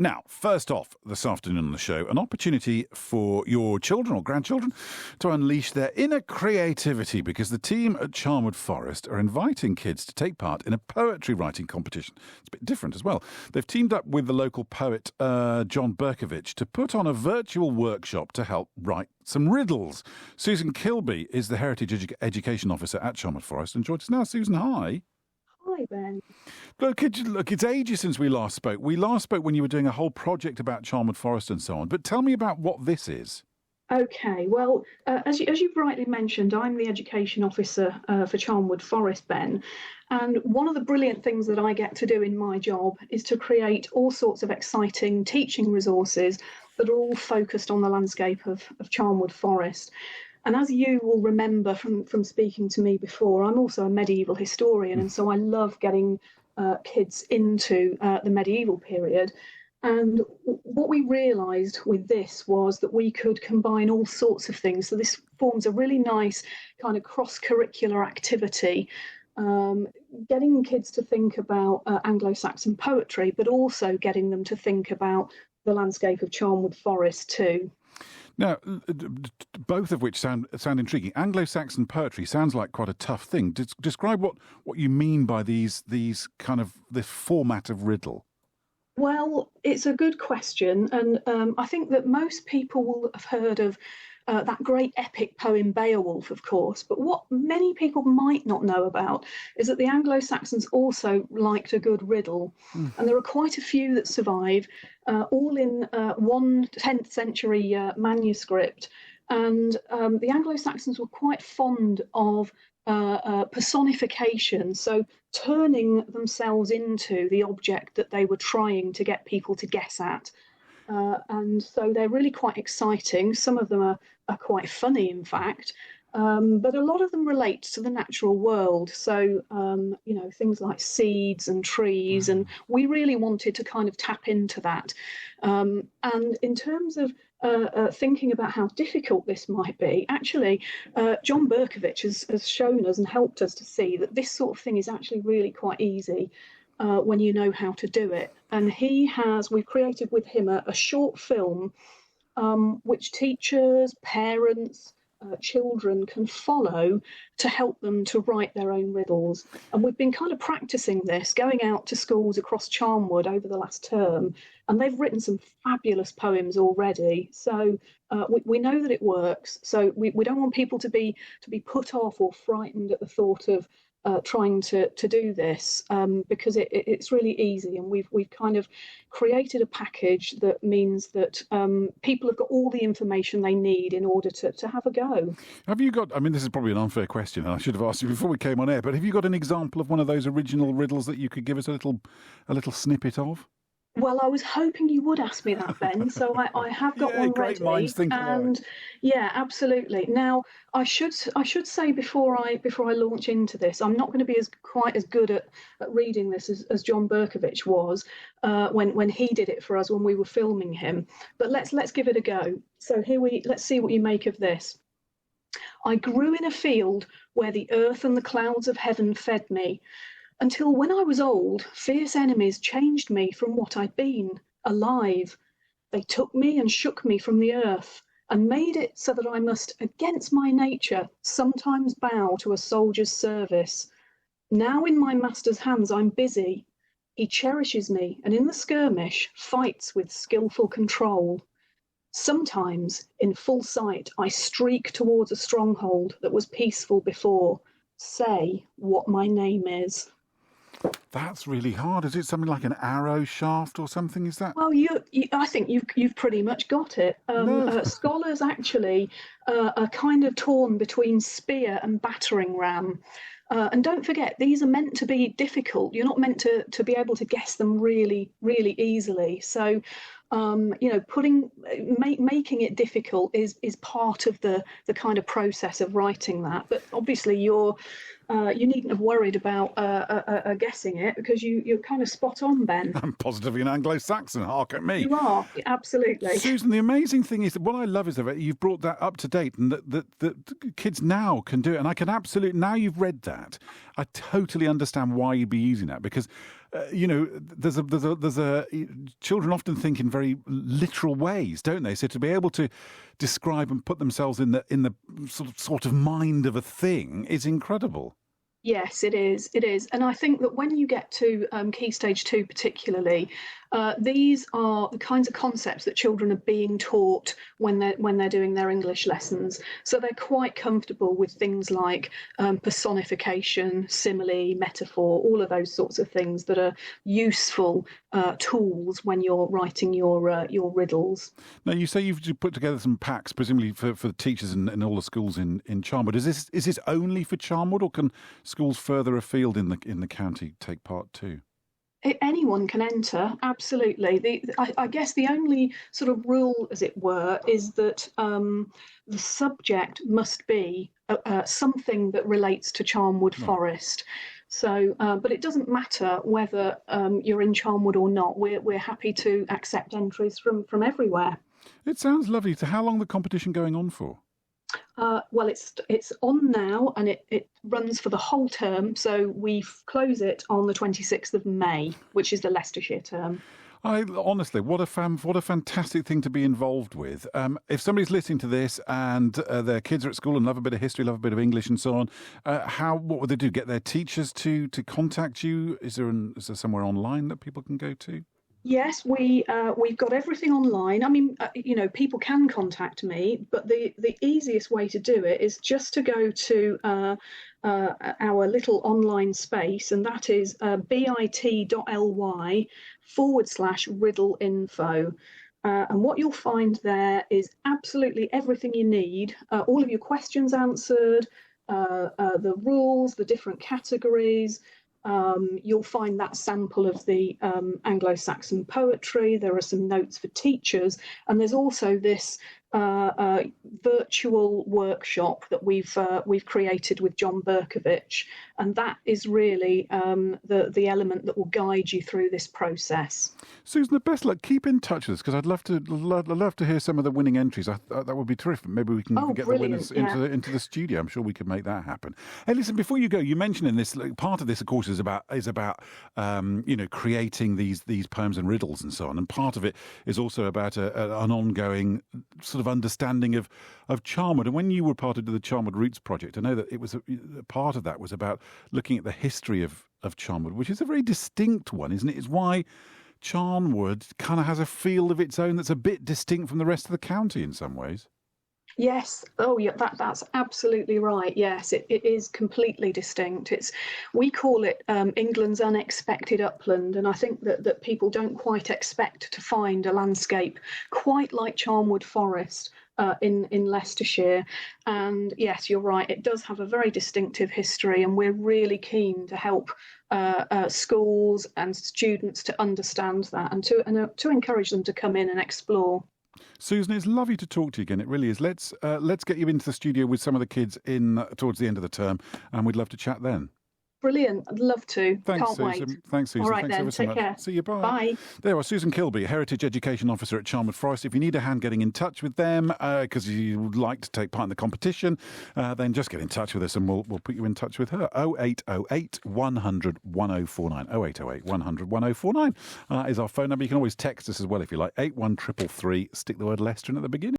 Now, first off, this afternoon on the show, an opportunity for your children or grandchildren to unleash their inner creativity because the team at Charnwood Forest are inviting kids to take part in a poetry writing competition. It's a bit different as well. They've teamed up with the local poet John Berkovich to put on a virtual workshop to help write some riddles. Susan Kilby is the Heritage Education Officer at Charnwood Forest and joins us now. Susan, hi. Hi, Ben. Look, it's ages since we last spoke. We last spoke when you were doing a whole project about Charnwood Forest and so on. But tell me about what this is. Okay, well, as you rightly mentioned, I'm the Education Officer for Charnwood Forest, Ben. And one of the brilliant things that I get to do in my job is to create all sorts of exciting teaching resources that are all focused on the landscape of Charnwood Forest. And as you will remember from speaking to me before, I'm also a medieval historian, and so I love getting kids into the medieval period. And what we realised with this was that we could combine all sorts of things. So this forms a really nice kind of cross-curricular activity, getting kids to think about Anglo-Saxon poetry, but also getting them to think about the landscape of Charnwood Forest too. Now, both of which sound intriguing. Anglo-Saxon poetry sounds like quite a tough thing. Describe what you mean by this format of riddle. Well, it's a good question, and I think that most people will have heard of that great epic poem Beowulf, of course, but what many people might not know about is that the Anglo-Saxons also liked a good riddle, and there are quite a few that survive, all in one 10th century manuscript, and the Anglo-Saxons were quite fond of personification, so turning themselves into the object that they were trying to get people to guess at. And so they're really quite exciting. Some of them are quite funny, in fact, but a lot of them relate to the natural world. So, things like seeds and trees, and we really wanted to kind of tap into that. And in terms of thinking about how difficult this might be, actually, John Berkovich has shown us and helped us to see that this sort of thing is actually really quite easy when you know how to do it. And we've created with him a short film which teachers, parents, children can follow to help them to write their own riddles. And we've been kind of practicing this, going out to schools across Charnwood over the last term, and they've written some fabulous poems already. So we know that it works. So we don't want people to be put off or frightened at the thought of trying to do this, because it's really easy, and we've kind of created a package that means that people have got all the information they need in order to have a go. Have you got, I mean, this is probably an unfair question, and I should have asked you before we came on air, but have you got an example of one of those original riddles that you could give us a little snippet of? Well, I was hoping you would ask me that, Ben. So I have got one great ready, minds think and alike. Yeah, absolutely. Now, I should say before I launch into this, I'm not going to be quite as good at reading this as John Berkovich was when he did it for us when we were filming him. But let's give it a go. So let's see what you make of this. I grew in a field where the earth and the clouds of heaven fed me. Until when I was old, fierce enemies changed me from what I'd been, alive. They took me and shook me from the earth and made it so that I must, against my nature, sometimes bow to a soldier's service. Now in my master's hands I'm busy. He cherishes me and in the skirmish fights with skillful control. Sometimes, in full sight, I streak towards a stronghold that was peaceful before. Say what my name is. That's really hard. Is it something like an arrow shaft or something? Is that? Well, I think you've pretty much got it. Scholars actually are kind of torn between spear and battering ram. And don't forget, these are meant to be difficult. You're not meant to be able to guess them really, really easily. So, making it difficult is part of the kind of process of writing that. But obviously, you needn't have worried about guessing it, because you're kind of spot on, Ben. I'm positively an Anglo-Saxon. Hark at me. You are, absolutely. Susan, the amazing thing is that what I love is that you've brought that up to date, and that kids now can do it. And I can absolutely, now you've read that, I totally understand why you'd be using that, because children often think in very literal ways, don't they? So to be able to describe and put themselves in the sort of mind of a thing is incredible. Yes, it is. It is. And I think that when you get to Key Stage 2 particularly, these are the kinds of concepts that children are being taught when they're doing their English lessons. So they're quite comfortable with things like personification, simile, metaphor, all of those sorts of things that are useful tools when you're writing your riddles. Now, you say you've put together some packs, presumably for the teachers in all the schools in Charnwood. Is this only for Charnwood, or can schools further afield in the county take part too? Anyone can enter, absolutely. I guess the only sort of rule, as it were, is that the subject must be something that relates to Charnwood Forest. So, but it doesn't matter whether you're in Charnwood or not. We're happy to accept entries from everywhere. It sounds lovely. So, how long the competition going on for? Well, it's on now, and it runs for the whole term. So we close it on the 26th of May, which is the Leicestershire term. Honestly, what a fantastic thing to be involved with. If somebody's listening to this and their kids are at school and love a bit of history, love a bit of English and so on, what would they do? Get their teachers to contact you? Is there somewhere online that people can go to? Yes, we've got everything online. I mean, people can contact me, but the easiest way to do it is just to go to our little online space, and that is bit.ly/riddle info. And what you'll find there is absolutely everything you need, all of your questions answered, the rules, the different categories. You'll find that sample of the Anglo-Saxon poetry. There are some notes for teachers, and there's also this virtual workshop that we've created with John Berkovich, and that is really the element that will guide you through this process. Susan, the best luck. Keep in touch with us, because I'd love to hear some of the winning entries. That would be terrific. Maybe we can get the winners into the studio. I'm sure we could make that happen. Hey, listen, before you go, you mentioned in this part of this, of course, is about creating these poems and riddles and so on, and part of it is also about an ongoing sort of understanding of Charnwood. And when you were part of the Charnwood Roots project, I know that it was a part of that was about looking at the history of Charnwood, which is a very distinct one, isn't it? It's why Charnwood kind of has a feel of its own that's a bit distinct from the rest of the county in some ways. Yes. Oh, yeah. That's absolutely right. Yes, it is completely distinct. We call it England's unexpected upland, and I think that people don't quite expect to find a landscape quite like Charnwood Forest in Leicestershire. And yes, you're right. It does have a very distinctive history, and we're really keen to help schools and students to understand that, and to encourage them to come in and explore. Susan, it's lovely to talk to you again. It really is. Let's get you into the studio with some of the kids towards the end of the term, and we'd love to chat then. Brilliant. I'd love to. Thanks, Can't Susan. wait. Thanks, Susan. All right, Thanks then. ever so Take much. care. See you. Bye. Bye. There was Susan Kilby, Heritage Education Officer at Charnwood Forest. If you need a hand getting in touch with them because you would like to take part in the competition, then just get in touch with us and we'll put you in touch with her. 0808 100 1049. 0808 100 1049 is our phone number. You can always text us as well if you like. 81333. Stick the word Leicester in at the beginning.